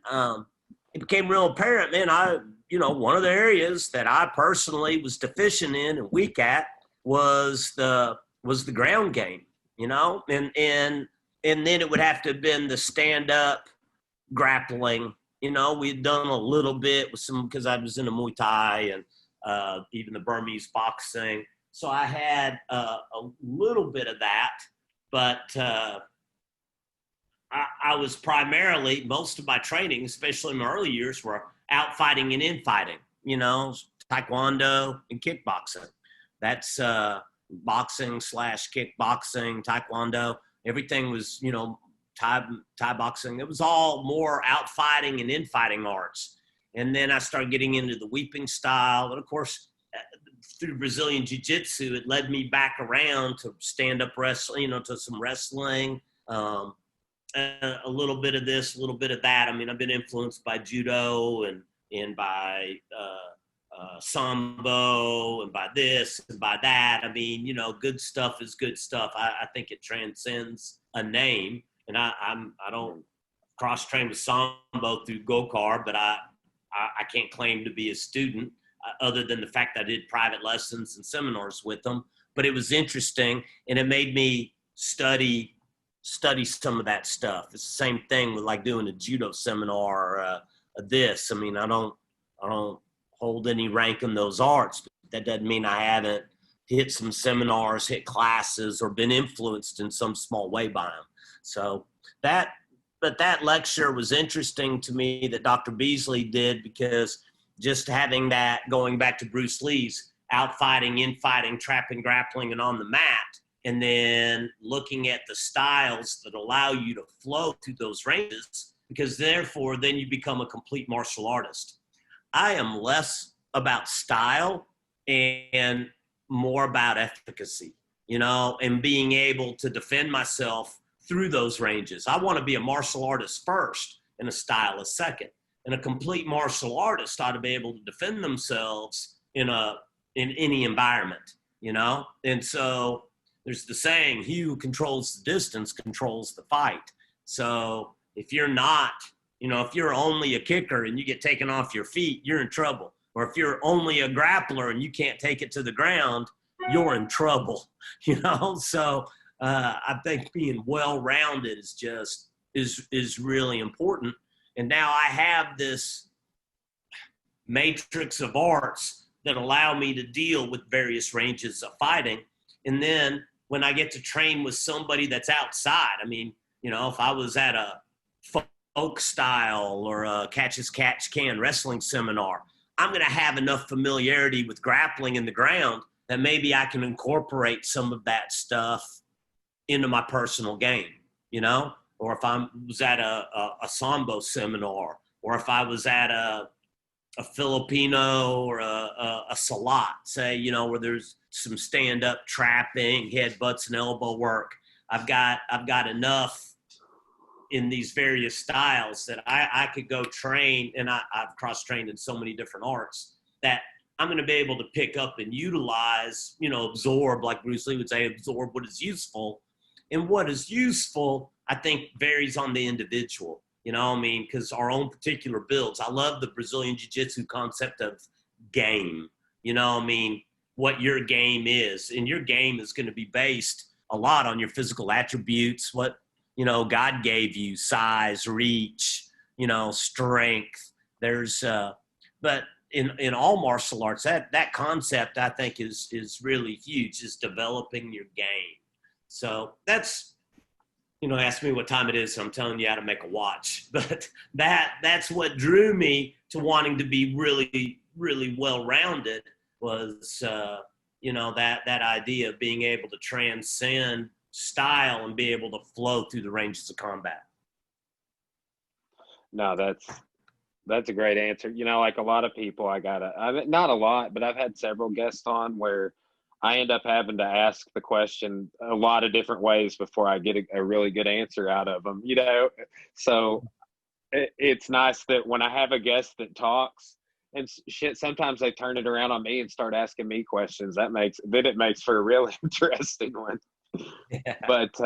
it became real apparent, man, one of the areas that I personally was deficient in and weak at was the ground game, and then it would have to have been the stand-up grappling. We'd done a little bit with some, because I was into Muay Thai and even the Burmese boxing. So I had a little bit of that, but I was primarily, most of my training, especially in my early years, were out fighting and infighting, taekwondo and kickboxing. That's boxing / kickboxing, taekwondo. Everything was, Thai boxing. It was all more out fighting and infighting arts. And then I started getting into the weeping style. And of course, through Brazilian Jiu-Jitsu, it led me back around to stand-up wrestling, to some wrestling, a little bit of this, a little bit of that. I mean, I've been influenced by judo and by sambo and by this and by that. I mean, good stuff is good stuff. I think it transcends a name. And I don't cross-train with sambo through Gokar, but I can't claim to be a student other than the fact that I did private lessons and seminars with them. But it was interesting, and it made me study some of that stuff. It's the same thing with like doing a judo seminar or this. I mean, I don't hold any rank in those arts, but that doesn't mean I haven't hit some seminars, hit classes, or been influenced in some small way by them. So that lecture was interesting to me that Dr. Beasley did, because just having that, going back to Bruce Lee's outfighting, infighting, trapping, grappling, and on the mat, and then looking at the styles that allow you to flow through those ranges, because therefore then you become a complete martial artist. I am less about style and more about efficacy, and being able to defend myself through those ranges. I want to be a martial artist first and a stylist second. And a complete martial artist ought to be able to defend themselves in any environment, And so there's the saying, he who controls the distance controls the fight. So if you're not, if you're only a kicker and you get taken off your feet, you're in trouble. Or if you're only a grappler and you can't take it to the ground, you're in trouble, So I think being well-rounded is really important. And now I have this matrix of arts that allow me to deal with various ranges of fighting. And then when I get to train with somebody that's outside, I mean, if I was at a folk style or a catch as catch can wrestling seminar, I'm going to have enough familiarity with grappling in the ground that maybe I can incorporate some of that stuff into my personal game, or if I was at a sambo seminar, or if I was at a Filipino or a salat, say, where there's some stand-up trapping, headbutts and elbow work. I've got enough in these various styles that I could go train, and I've cross-trained in so many different arts that I'm going to be able to pick up and utilize, absorb, like Bruce Lee would say, absorb what is useful. And what is useful, I think, varies on the individual, because our own particular builds. I love the Brazilian Jiu-Jitsu concept of game, what your game is. And your game is going to be based a lot on your physical attributes, what, God gave you, size, reach, strength. There's, but in all martial arts, that concept, I think, is really huge, is developing your game. So that's, ask me what time it is, so I'm telling you how to make a watch. But that's what drew me to wanting to be really, really well-rounded was you know, that idea of being able to transcend style and be able to flow through the ranges of combat. No, that's a great answer. You know, like a lot of people, not a lot, but I've had several guests on where I end up having to ask the question a lot of different ways before I get a really good answer out of them, you know? So it's nice that when I have a guest that talks and shit, sometimes they turn it around on me and start asking me questions. Then it makes for a really interesting one. Yeah. But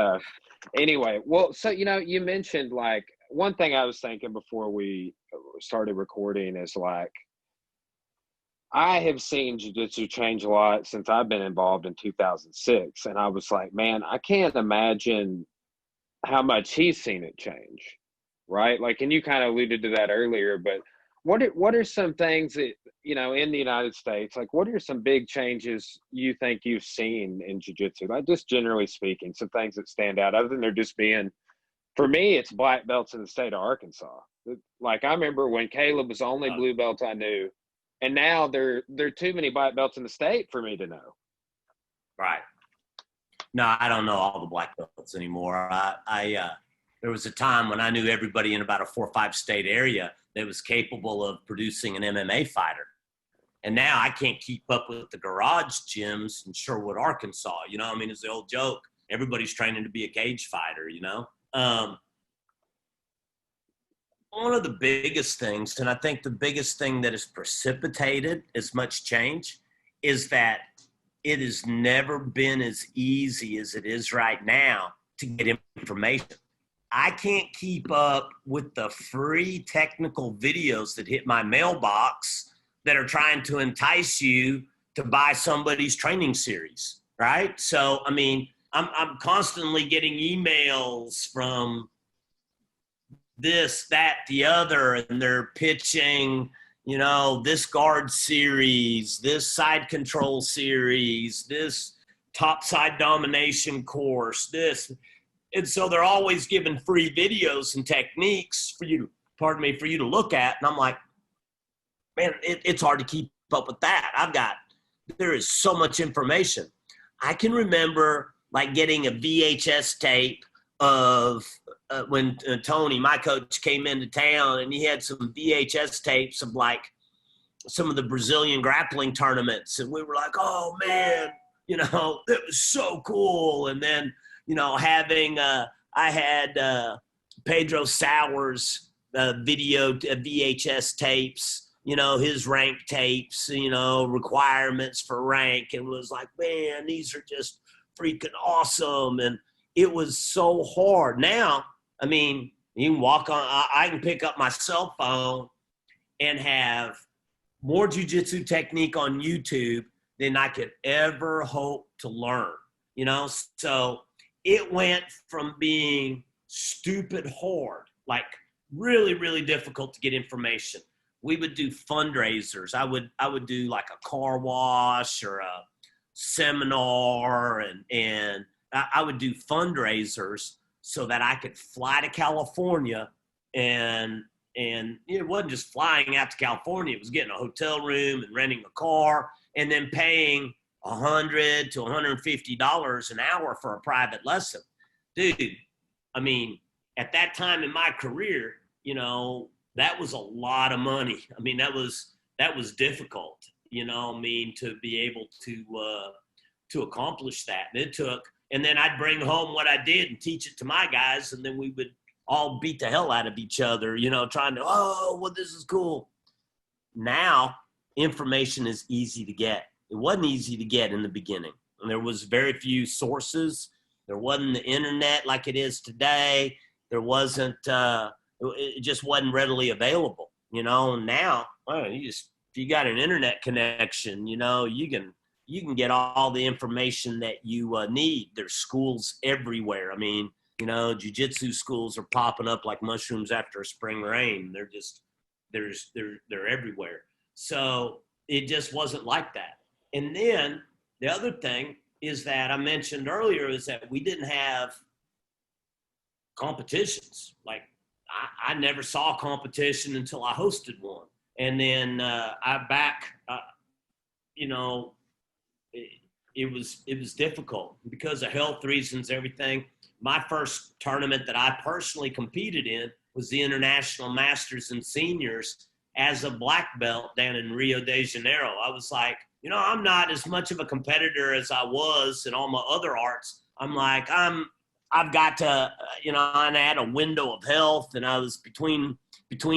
anyway, well, so, you know, you mentioned like one thing I was thinking before we started recording is like, I have seen jiu-jitsu change a lot since I've been involved in 2006. And I was like, man, I can't imagine how much he's seen it change, right? Like, and you kind of alluded to that earlier, but what are some things that, you know, in the United States, like what are some big changes you think you've seen in jiu-jitsu? Like just generally speaking, some things that stand out other than there just being, for me, it's black belts in the state of Arkansas. Like I remember when Caleb was the only blue belt I knew, and now there are too many black belts in the state for me to know. Right. No, I don't know all the black belts anymore. There was a time when I knew everybody in about a 4 or 5 state area that was capable of producing an MMA fighter. And now I can't keep up with the garage gyms in Sherwood, Arkansas. You know, I mean, it's the old joke. Everybody's training to be a cage fighter, you know? One of the biggest things, and I think the biggest thing that has precipitated as much change, is that it has never been as easy as it is right now to get information. I can't keep up with the free technical videos that hit my mailbox that are trying to entice you to buy somebody's training series, right? So, I mean, I'm constantly getting emails from this, that, the other, and they're pitching, you know, this guard series, this side control series, this top side domination course, this. And so they're always giving free videos and techniques for you to look at. And I'm like, man, it's hard to keep up with that. There is so much information. I can remember like getting a VHS tape of when Tony, my coach, came into town, and he had some VHS tapes of like some of the Brazilian grappling tournaments. And we were like, oh man, you know, it was so cool. And then, you know, I had Pedro Sauer's video VHS tapes, you know, his rank tapes, you know, requirements for rank. And was like, man, these are just freaking awesome. And it was so hard. Now, I mean, you can I can pick up my cell phone and have more jiu-jitsu technique on YouTube than I could ever hope to learn, you know? So it went from being stupid hard, like really, really difficult to get information. We would do fundraisers. I would do like a car wash or a seminar, and I would do fundraisers so that I could fly to California, and it wasn't just flying out to California. It was getting a hotel room and renting a car and then paying $100 to $150 an hour for a private lesson. Dude, I mean, at that time in my career, you know, that was a lot of money. I mean, that was difficult, you know, I mean, to be able to accomplish that. And then I'd bring home what I did and teach it to my guys, and then we would all beat the hell out of each other, you know, trying to, oh, well, this is cool. Now, information is easy to get. It wasn't easy to get in the beginning. And there was very few sources. There wasn't the internet like it is today. There wasn't, it just wasn't readily available, you know. And now, well, if you got an internet connection, you know, you can get all the information that you need. There's schools everywhere. I mean, you know, jiu-jitsu schools are popping up like mushrooms after a spring rain. They're everywhere. So it just wasn't like that. And then the other thing is that I mentioned earlier is that we didn't have competitions. Like I never saw a competition until I hosted one. And then you know, it was difficult because of health reasons, everything. My first tournament that I personally competed in was the International Masters and Seniors as a black belt down in Rio de Janeiro. I was like, you know, I'm not as much of a competitor as I was in all my other arts. I'm like, I've got to, you know, and I had a window of health, and I was between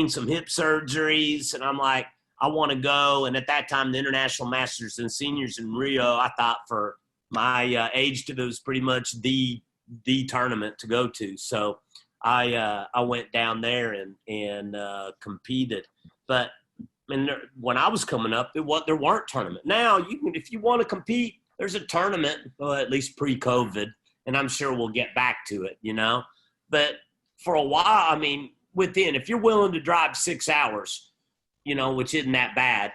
some hip surgeries, and I'm like, I want to go. And at that time, the International Masters and Seniors in Rio, I thought for my age group, it was pretty much the tournament to go to. So I went down there and competed. But when I was coming up, there weren't tournaments. Now you can, if you want to compete, there's a tournament, well, at least pre-COVID, and I'm sure we'll get back to it, you know. But for a while, I mean, if you're willing to drive 6 hours, you know, which isn't that bad,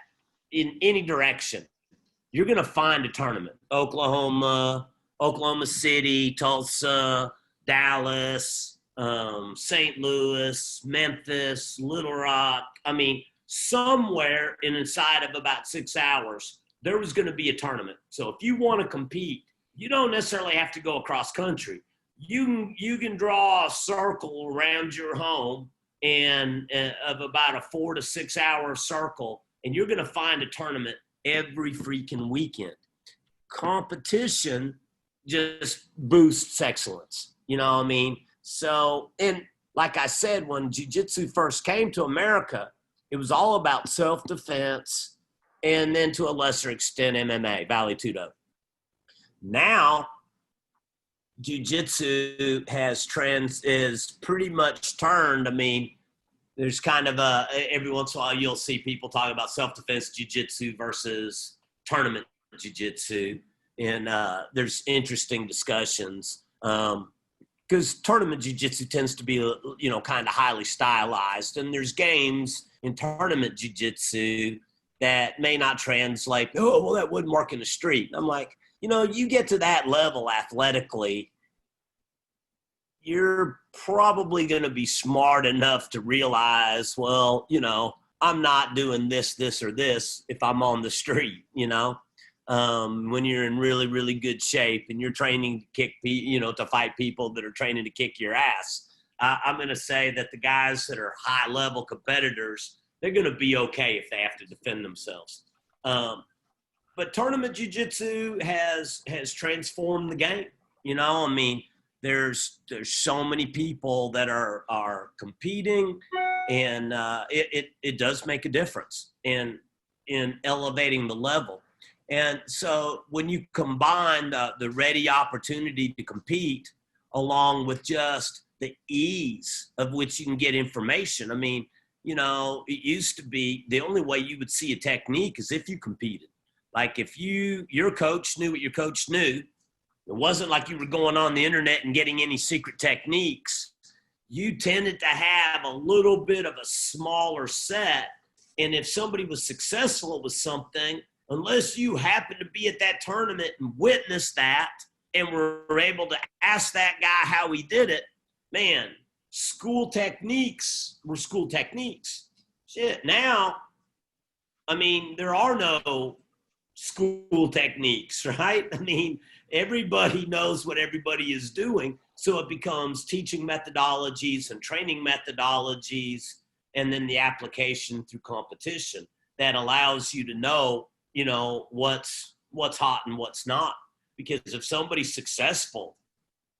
in any direction, you're going to find a tournament. Oklahoma City, Tulsa, Dallas, St. Louis, Memphis, Little Rock. I mean, somewhere inside of about 6 hours, there was going to be a tournament. So if you want to compete, you don't necessarily have to go across country. You can draw a circle around your home and of about a 4 to 6 hour circle, and you're going to find a tournament every freaking weekend. Competition just boosts excellence. You know what I mean? So, and like I said, when jiu-jitsu first came to America, it was all about self-defense and then to a lesser extent MMA, Vale Tudo. Now, jiu-jitsu is pretty much turned. I mean, there's kind of every once in a while you'll see people talk about self-defense jiu-jitsu versus tournament jiu-jitsu. And there's interesting discussions because tournament jiu-jitsu tends to be, you know, kind of highly stylized. And there's games in tournament jiu-jitsu that may not translate. Oh, well, that wouldn't work in the street. And I'm like, you know, you get to that level athletically, you're probably going to be smart enough to realize, well, you know, I'm not doing this, or this if I'm on the street, you know. When you're in really, really good shape and you're training to to fight people that are training to kick your ass. I'm going to say that the guys that are high-level competitors, they're going to be okay if they have to defend themselves. But tournament jiu-jitsu has transformed the game. You know, I mean, there's so many people that are competing, and it does make a difference in elevating the level. And so when you combine the ready opportunity to compete along with just the ease of which you can get information, I mean, you know, it used to be the only way you would see a technique is if you competed. Like if your coach knew what your coach knew, it wasn't like you were going on the internet and getting any secret techniques. You tended to have a little bit of a smaller set. And if somebody was successful with something, unless you happened to be at that tournament and witnessed that and were able to ask that guy how he did it, man, school techniques were school techniques. Shit, now, I mean, there are no school techniques, right? I mean, everybody knows what everybody is doing, so it becomes teaching methodologies and training methodologies, and then the application through competition that allows you to know, you know, what's hot and what's not. Because if somebody's successful,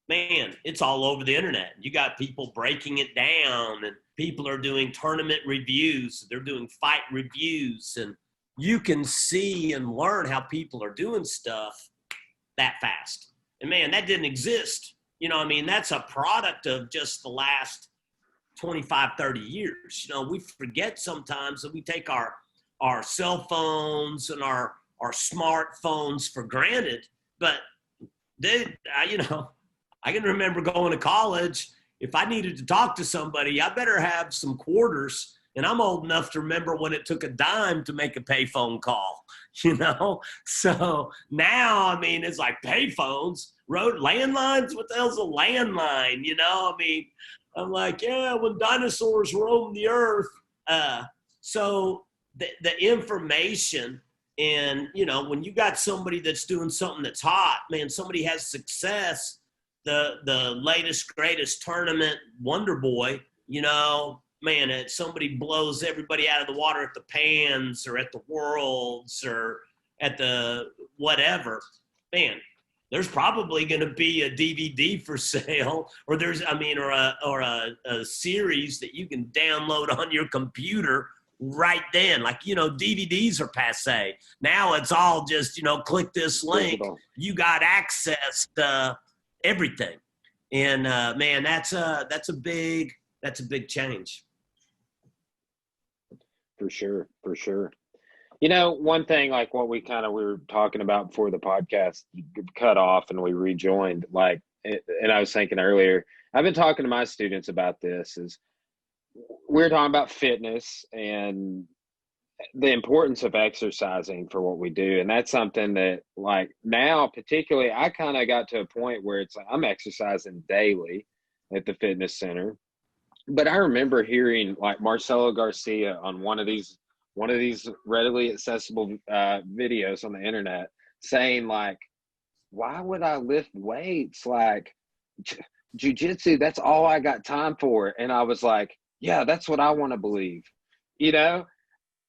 man, it's all over the internet. You got people breaking it down, and people are doing tournament reviews. They're doing fight reviews, and you can see and learn how people are doing stuff that fast. And man, that didn't exist. You know, I mean, that's a product of just the last 25, 30 years. You know, we forget sometimes that we take our cell phones and our smartphones for granted. But dude, I can remember going to college. If I needed to talk to somebody, I better have some quarters. And I'm old enough to remember when it took a dime to make a payphone call, you know? So now, I mean, it's like payphones, landlines. What the hell's a landline? You know, I mean, I'm like, yeah, when dinosaurs roamed the earth. So the information And, you know, when you got somebody that's doing something that's hot, man, somebody has success, the latest, greatest tournament wonder boy, you know, man, somebody blows everybody out of the water at the Pans or at the Worlds or at the whatever, man, there's probably going to be a DVD for sale, or a series that you can download on your computer right then. Like, you know, DVDs are passe. Now it's all just, you know, click this link. You got access to everything. And man, that's a big change. For sure. You know, one thing, like what we were talking about before the podcast cut off and we rejoined, and I was thinking earlier, I've been talking to my students about this, is we're talking about fitness and the importance of exercising for what we do. And that's something that, like, now particularly, I kind of got to a point where it's like I'm exercising daily at the fitness center. But I remember hearing like Marcelo Garcia on one of these readily accessible videos on the internet saying, like, why would I lift weights? Like, jiu-jitsu, that's all I got time for. And I was like, yeah, that's what I want to believe, you know?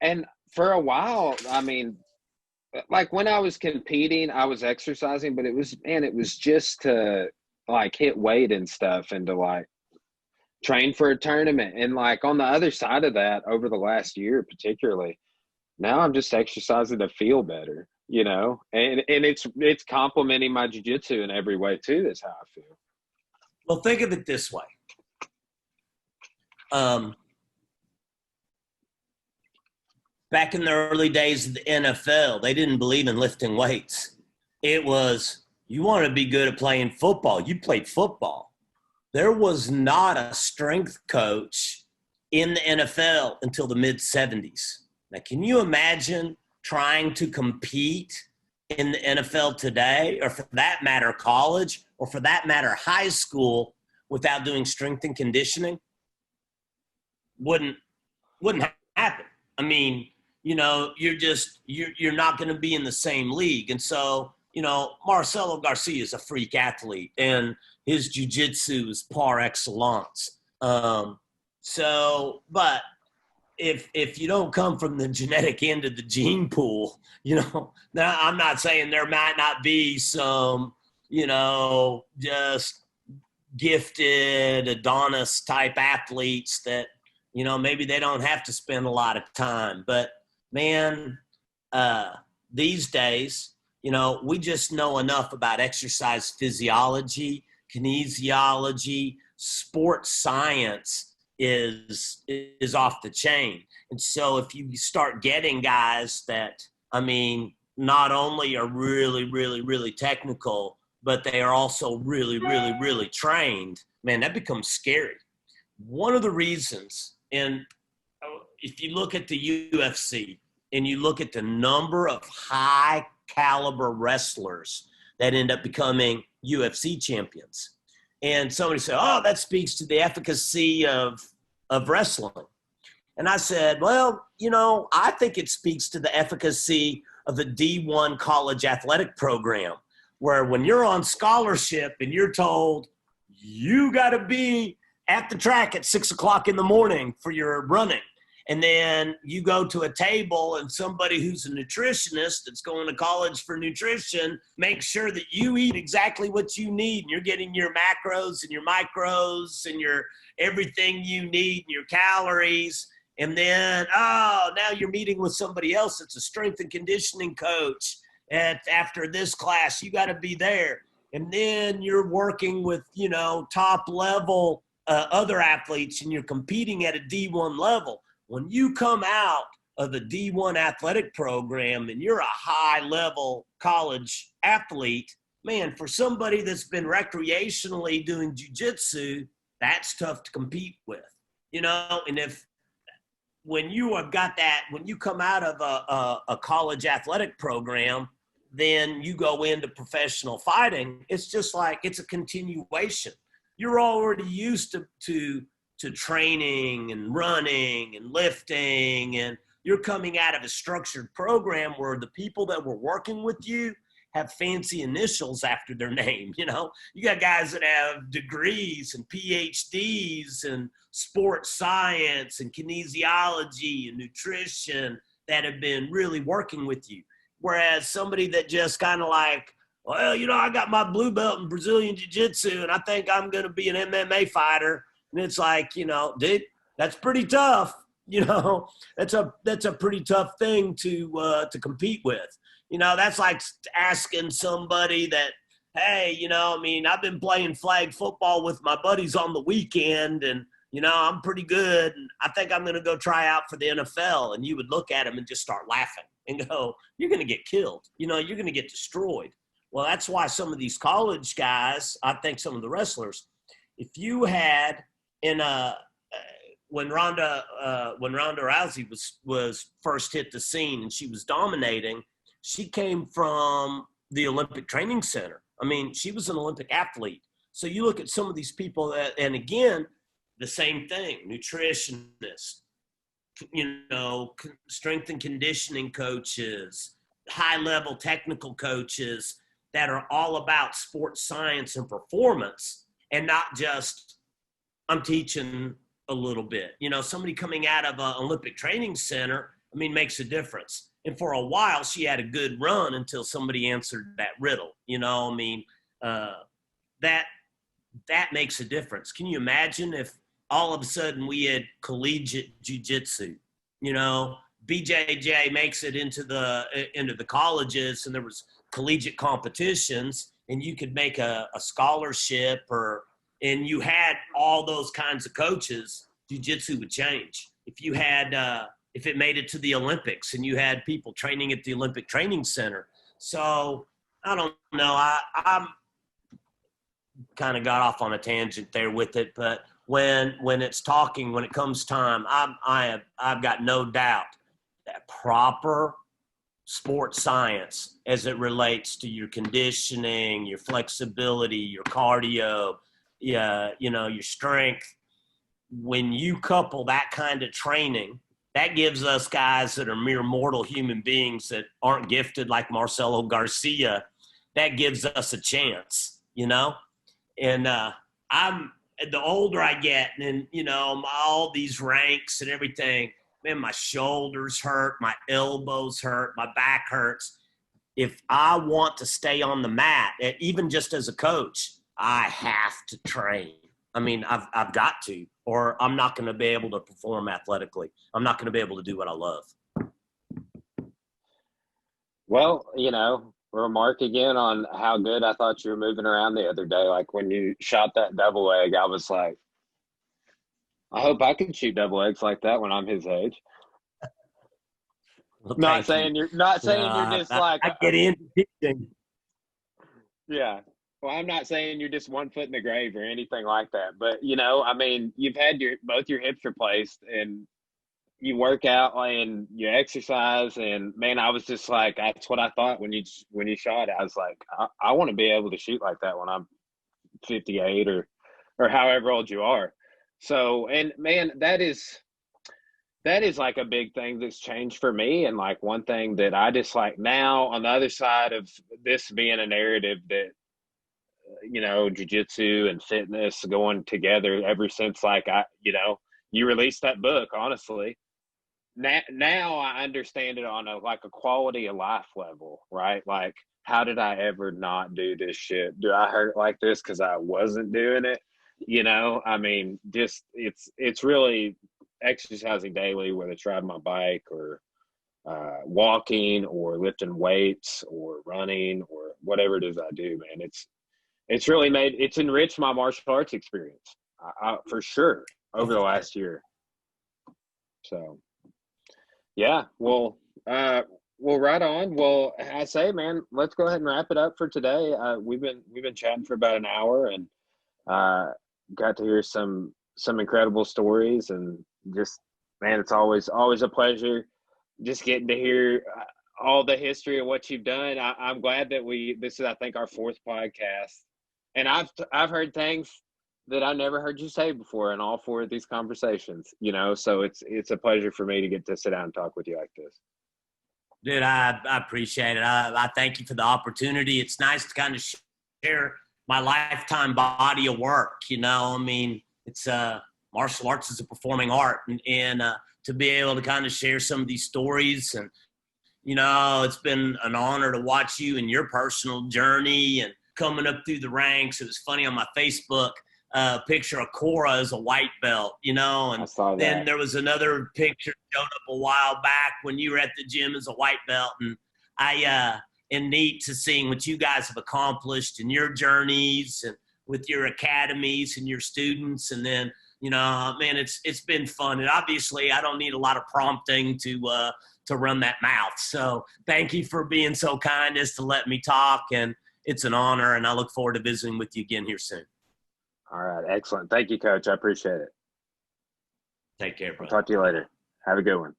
And for a while, I mean, like when I was competing, I was exercising, but it was just to like hit weight and stuff and to like train for a tournament. And like on the other side of that, over the last year particularly, now I'm just exercising to feel better, you know, and it's complementing my jiu-jitsu in every way too. That's how I feel. Well, think of it this way. Back in the early days of the NFL, they didn't believe in lifting weights. It was, you want to be good at playing football, you played football. There was not a strength coach in the NFL until the mid-'70s. Now, can you imagine trying to compete in the NFL today, or for that matter, college, or for that matter, high school, without doing strength and conditioning? Wouldn't happen. I mean, you know, you're not going to be in the same league. And so, you know, Marcelo Garcia is a freak athlete, and his jiu-jitsu is par excellence. But if you don't come from the genetic end of the gene pool, you know, now I'm not saying there might not be some, you know, just gifted Adonis type athletes that, you know, maybe they don't have to spend a lot of time. But man, these days, you know, we just know enough about exercise physiology, kinesiology, sports science is off the chain. And so if you start getting guys that, I mean, not only are really, really, really technical, but they are also really, really, really trained, man, that becomes scary. One of the reasons, and if you look at the UFC and you look at the number of high caliber wrestlers that end up becoming UFC champions, and somebody said, oh, that speaks to the efficacy of wrestling. And I said, well, you know, I think it speaks to the efficacy of the D1 college athletic program, where when you're on scholarship and you're told you got to be at the track at 6 o'clock in the morning for your running, and then you go to a table and somebody who's a nutritionist that's going to college for nutrition makes sure that you eat exactly what you need and you're getting your macros and your micros and your everything you need and your calories. And then, now you're meeting with somebody else that's a strength and conditioning coach. And after this class, you got to be there. And then you're working with, you know, top level other athletes and you're competing at a D1 level. When you come out of the D1 athletic program and you're a high-level college athlete, man, for somebody that's been recreationally doing jiu-jitsu, that's tough to compete with, you know? And when you have got that, when you come out of a college athletic program, then you go into professional fighting, it's just like it's a continuation. You're already used to training and running and lifting and you're coming out of a structured program where the people that were working with you have fancy initials after their name. You know, you got guys that have degrees and PhDs in sports science and kinesiology and nutrition that have been really working with you. Whereas somebody that just kind of like, well, you know, I got my blue belt in Brazilian Jiu-Jitsu and I think I'm going to be an MMA fighter. And it's like, you know, dude, that's pretty tough. You know, that's a pretty tough thing to compete with. You know, that's like asking somebody that, hey, you know, I mean, I've been playing flag football with my buddies on the weekend and, you know, I'm pretty good. And I think I'm going to go try out for the NFL. And you would look at them and just start laughing and go, you're going to get killed. You know, you're going to get destroyed. Well, that's why some of these college guys, I think some of the wrestlers, if you had in a, when Ronda Rousey was first hit the scene and she was dominating, she came from the Olympic Training Center. I mean, she was an Olympic athlete. So you look at some of these people that, and again, the same thing, nutritionists, you know, strength and conditioning coaches, high-level technical coaches that are all about sports science and performance and not just, I'm teaching a little bit. You know, somebody coming out of an Olympic Training Center, I mean, makes a difference. And for a while, she had a good run until somebody answered that riddle. You know, I mean, that makes a difference. Can you imagine if all of a sudden we had collegiate jiu-jitsu? You know, BJJ makes it into the colleges, and there was collegiate competitions, and you could make a scholarship, and you had all those kinds of coaches. Jiu-jitsu would change. If you had if it made it to the Olympics and you had people training at the Olympic Training Center. So I don't know. I'm kind of got off on a tangent there with it, but when it's talking, when it comes time, I've got no doubt that proper sports science as it relates to your conditioning, your flexibility, your cardio, you know, your strength. When you couple that kind of training, that gives us guys that are mere mortal human beings that aren't gifted like Marcelo Garcia, that gives us a chance, you know? And I'm the older I get and, you know, all these ranks and everything, man, my shoulders hurt, my elbows hurt, my back hurts. If I want to stay on the mat, even just as a coach, I have to train. I mean, I've got to, or I'm not going to be able to perform athletically. I'm not going to be able to do what I love. Well, you know, remark again on how good I thought you were moving around the other day. Like when you shot that double leg, I was like, I hope I can shoot double legs like that when I'm his age. Well, Not saying you're just like I get into teaching. Yeah. Well, I'm not saying you're just 1 foot in the grave or anything like that, but you know, I mean, you've had both your hips replaced, and you work out and you exercise, and man, I was just like, that's what I thought when you shot. I was like, I want to be able to shoot like that when I'm 58 or however old you are. So, and man, that is like a big thing that's changed for me, and like one thing that I just like now on the other side of this being a narrative that, you know, jiu-jitsu and fitness going together ever since like you released that book. Honestly, now I understand it on a quality of life level, right? Like, how did I ever not do this shit? Do I hurt like this because I wasn't doing it? You know, I mean, just it's really exercising daily, whether it's riding my bike or walking or lifting weights or running or whatever it is I do, man. It's really it's enriched my martial arts experience, for sure, over the last year. So, yeah, well, right on. Well, I say, man, let's go ahead and wrap it up for today. We've been chatting for about an hour, and got to hear some incredible stories, and just, man, it's always a pleasure just getting to hear all the history of what you've done. I'm glad that this is, I think, our fourth podcast, and I've heard things that I never heard you say before in all four of these conversations, so it's a pleasure for me to get to sit down and talk with you like this. Dude, I appreciate it. I thank you for the opportunity. It's nice to kind of share my lifetime body of work. I mean, it's martial arts is a performing art, and to be able to kind of share some of these stories, and it's been an honor to watch you and your personal journey and coming up through the ranks. It was funny on my Facebook. Picture of Cora as a white belt, and I saw then that. there was another picture showed up a while back when you were at the gym as a white belt, and and neat to seeing what you guys have accomplished in your journeys and with your academies and your students, and then man, it's been fun, and obviously I don't need a lot of prompting to run that mouth. So thank you for being so kind as to let me talk, and it's an honor, and I look forward to visiting with you again here soon. All right. Excellent. Thank you, Coach. I appreciate it. Take care, I'll brother. talk to you later. Have a good one.